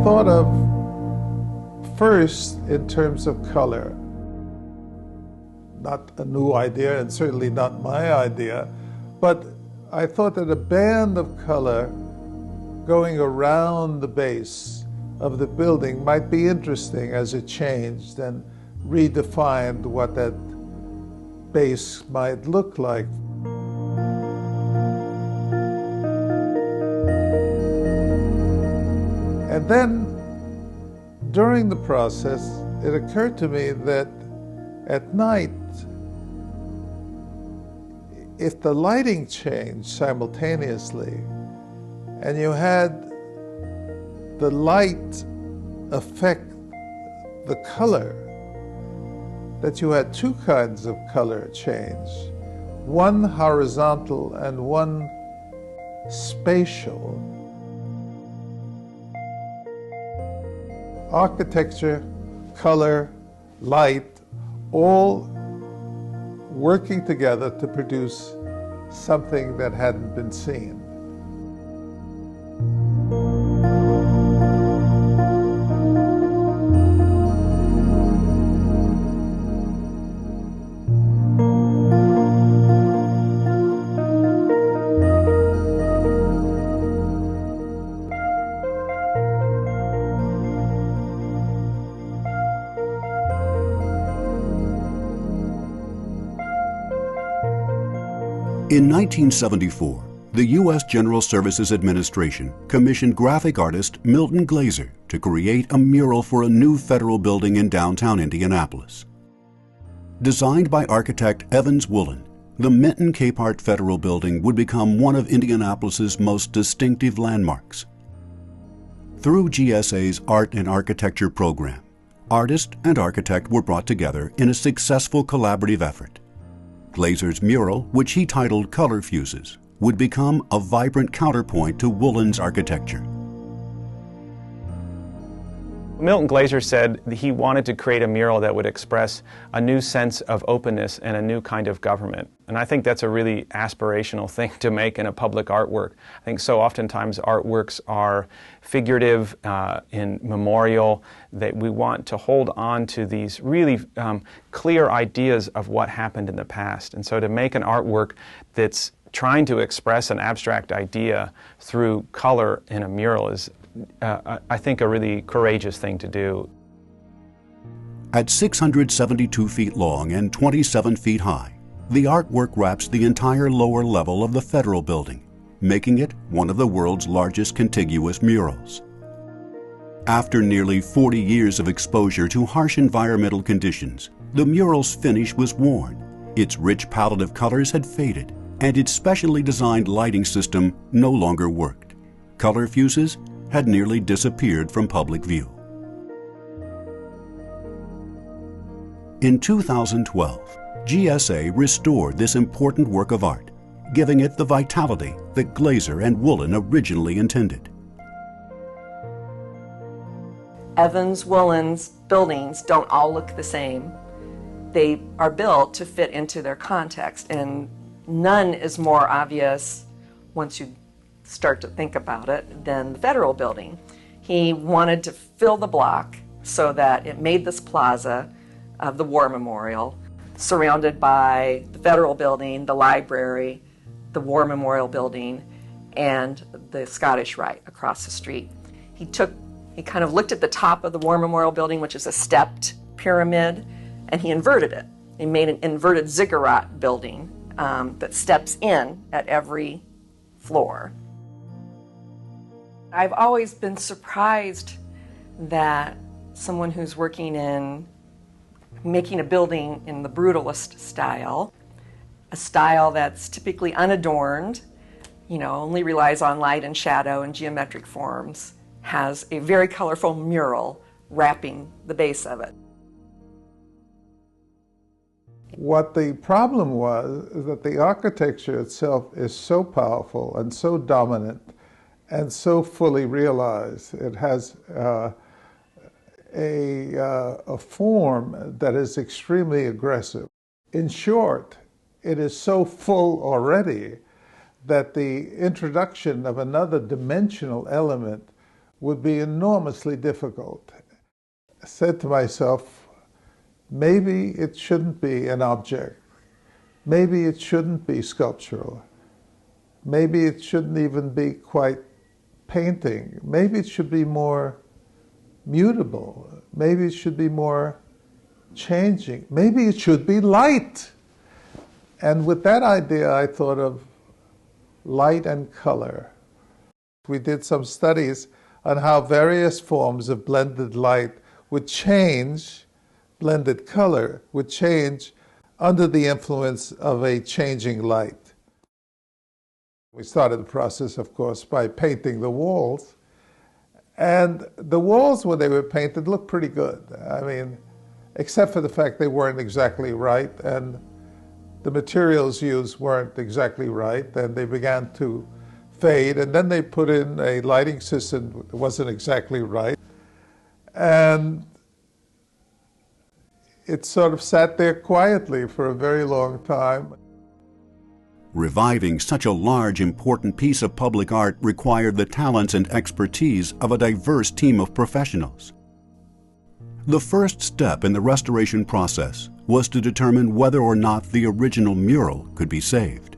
thought of first in terms of color. Not a new idea, and certainly not my idea, but I thought that a band of color going around the base of the building might be interesting as it changed and redefined what that base might look like. And then, during the process, it occurred to me that at night, if the lighting changed simultaneously, and you had the light affect the color, that you had two kinds of color change, one horizontal and one spatial. Architecture, color, light, all working together to produce something that hadn't been seen. In 1974, the U.S. General Services Administration commissioned graphic artist Milton Glaser to create a mural for a new federal building in downtown Indianapolis. Designed by architect Evans Woolen, the Minton-Capehart Federal Building would become one of Indianapolis's most distinctive landmarks. Through GSA's Art and Architecture program, artist and architect were brought together in a successful collaborative effort. Glaser's mural, which he titled Color Fuses, would become a vibrant counterpoint to Woolen's architecture. Milton Glaser said that he wanted to create a mural that would express a new sense of openness and a new kind of government. And I think that's a really aspirational thing to make in a public artwork. I think so oftentimes artworks are figurative, in memorial, that we want to hold on to these really clear ideas of what happened in the past. And so to make an artwork that's trying to express an abstract idea through color in a mural is I think a really courageous thing to do. At 672 feet long and 27 feet high, the artwork wraps the entire lower level of the Federal Building, making it one of the world's largest contiguous murals. After nearly 40 years of exposure to harsh environmental conditions, the mural's finish was worn, its rich palette of colors had faded, and its specially designed lighting system no longer worked. Color fuses had nearly disappeared from public view. In 2012, GSA restored this important work of art, giving it the vitality that Glaser and Woolen originally intended. Evans Woolen's buildings don't all look the same. They are built to fit into their context, and none is more obvious once you start to think about it than the Federal Building. He wanted to fill the block so that it made this plaza of the War Memorial, surrounded by the Federal Building, the library, the War Memorial Building, and the Scottish Rite across the street. He kind of looked at the top of the War Memorial Building, which is a stepped pyramid, and he inverted it. He made an inverted ziggurat building that steps in at every floor. I've always been surprised that someone who's working in making a building in the brutalist style, a style that's typically unadorned, only relies on light and shadow and geometric forms, has a very colorful mural wrapping the base of it. What the problem was is that the architecture itself is so powerful and so dominant and so fully realized. It has a form that is extremely aggressive. In short, it is so full already that the introduction of another dimensional element would be enormously difficult. I said to myself, maybe it shouldn't be an object. Maybe it shouldn't be sculptural. Maybe it shouldn't even be quite painting. Maybe it should be more mutable. Maybe it should be more changing. Maybe it should be light. And with that idea, I thought of light and color. We did some studies on how various forms of blended light would change, blended color would change under the influence of a changing light. We started the process, of course, by painting the walls. And the walls, when they were painted, looked pretty good. I mean, except for the fact they weren't exactly right, and the materials used weren't exactly right, and they began to fade, and then they put in a lighting system that wasn't exactly right. And it sort of sat there quietly for a very long time. Reviving such a large, important piece of public art required the talents and expertise of a diverse team of professionals. The first step in the restoration process was to determine whether or not the original mural could be saved.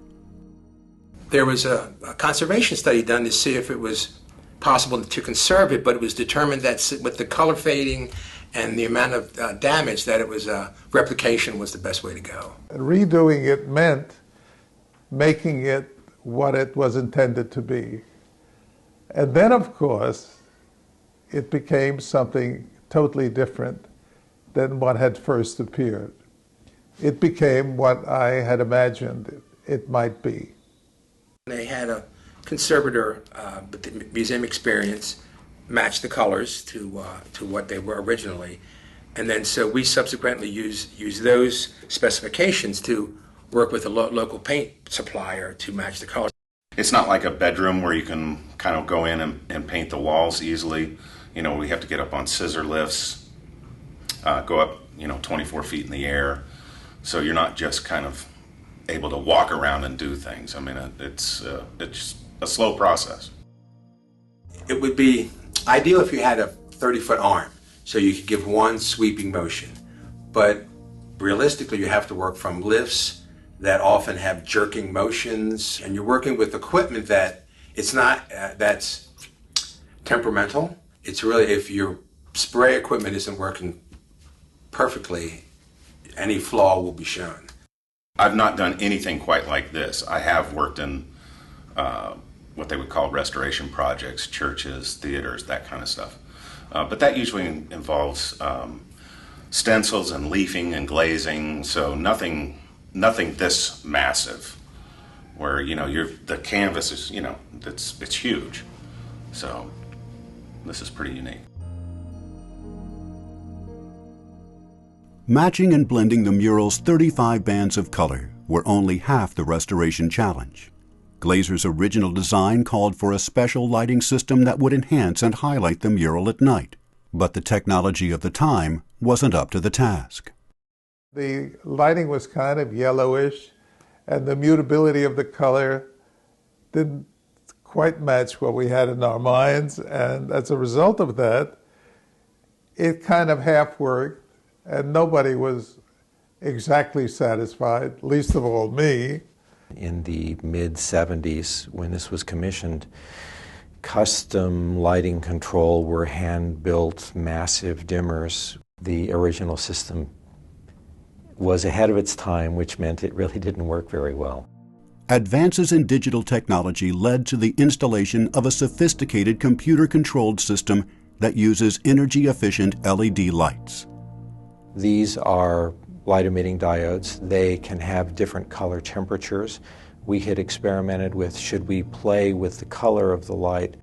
There was a conservation study done to see if it was possible to conserve it, but it was determined that with the color fading and the amount of damage, that it was replication was the best way to go. Redoing it meant making it what it was intended to be. And then, of course, it became something totally different than what had first appeared. It became what I had imagined it might be. They had a conservator with the museum experience match the colors to what they were originally. And then so we subsequently used those specifications to work with a local paint supplier to match the colors. It's not like a bedroom where you can kind of go in and paint the walls easily. You know, we have to get up on scissor lifts, go up, 24 feet in the air. So you're not just kind of able to walk around and do things. I mean, it's a slow process. It would be ideal if you had a 30-foot arm, so you could give one sweeping motion. But realistically, you have to work from lifts that often have jerking motions, and you're working with equipment that it's not that's temperamental. It's really, if your spray equipment isn't working perfectly, any flaw will be shown. I've not done anything quite like this. I have worked in what they would call restoration projects, churches, theaters, that kind of stuff. But that usually involves stencils and leafing and glazing, so nothing this massive, where the canvas is it's huge. So this is pretty unique. Matching and blending the mural's 35 bands of color were only half the restoration challenge. Glaser's original design called for a special lighting system that would enhance and highlight the mural at night, but the technology of the time wasn't up to the task. The lighting was kind of yellowish, and the mutability of the color didn't quite match what we had in our minds, and as a result of that, it kind of half worked, and nobody was exactly satisfied, least of all me. In the mid-70s, when this was commissioned, custom lighting control were hand-built massive dimmers. The original system was ahead of its time, which meant it really didn't work very well. Advances in digital technology led to the installation of a sophisticated computer-controlled system that uses energy-efficient LED lights. These are light-emitting diodes. They can have different color temperatures. We had experimented with, should we play with the color of the light?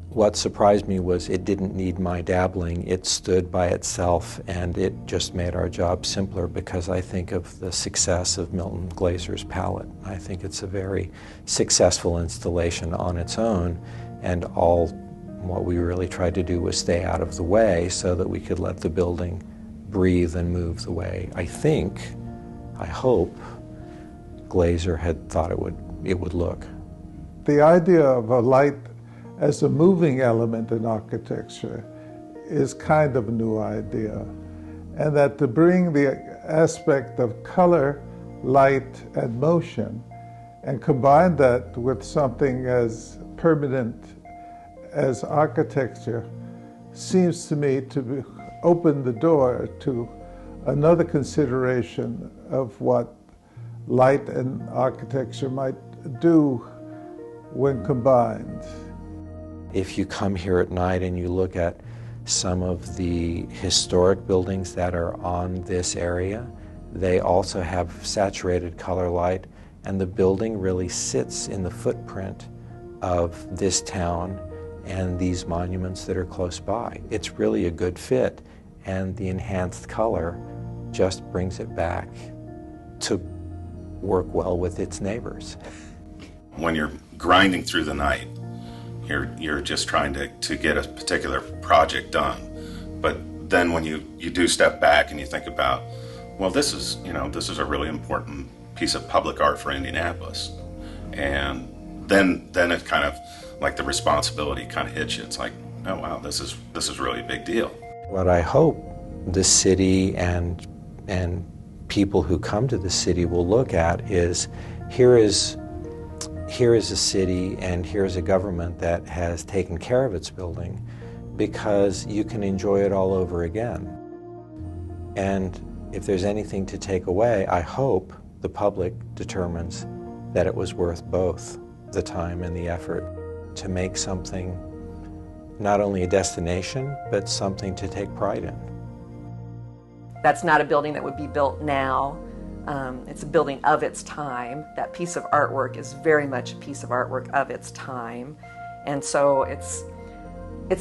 What surprised me was it didn't need my dabbling. It stood by itself, and it just made our job simpler, because I think of the success of Milton Glaser's palette. I think it's a very successful installation on its own, and what we really tried to do was stay out of the way so that we could let the building breathe and move the way I hope, Glaser had thought it would look. The idea of a light as a moving element in architecture is kind of a new idea. And that to bring the aspect of color, light, and motion, and combine that with something as permanent as architecture, seems to me to open the door to another consideration of what light and architecture might do when combined. If you come here at night and you look at some of the historic buildings that are on this area, they also have saturated color light, and the building really sits in the footprint of this town and these monuments that are close by. It's really a good fit, and the enhanced color just brings it back to work well with its neighbors. When you're grinding through the night, you're just trying to get a particular project done. But then when you do step back and you think about, well, this is a really important piece of public art for Indianapolis. And then it kind of, like, the responsibility kind of hits you. It's like, oh wow, this is really a big deal. What I hope the city and people who come to the city will look at is, here is a city and here's a government that has taken care of its building, because you can enjoy it all over again. And if there's anything to take away, I hope the public determines that it was worth both the time and the effort to make something not only a destination, but something to take pride in. That's not a building that would be built now. It's a building of its time. That piece of artwork is very much a piece of artwork of its time. And so it's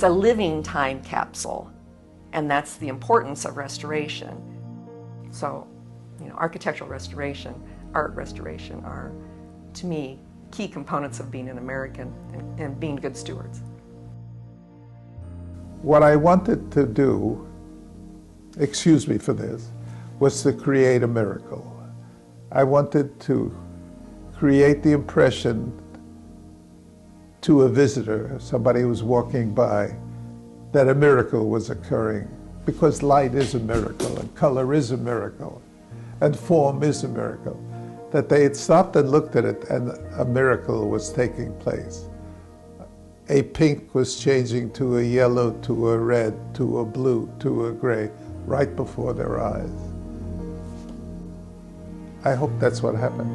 a living time capsule. And that's the importance of restoration. So, architectural restoration, art restoration are, to me, key components of being an American and being good stewards. What I wanted to do, excuse me for this, was to create a miracle. I wanted to create the impression to a visitor, somebody who was walking by, that a miracle was occurring, because light is a miracle, and color is a miracle, and form is a miracle. That they had stopped and looked at it, and a miracle was taking place. A pink was changing to a yellow, to a red, to a blue, to a gray, right before their eyes. I hope that's what happened.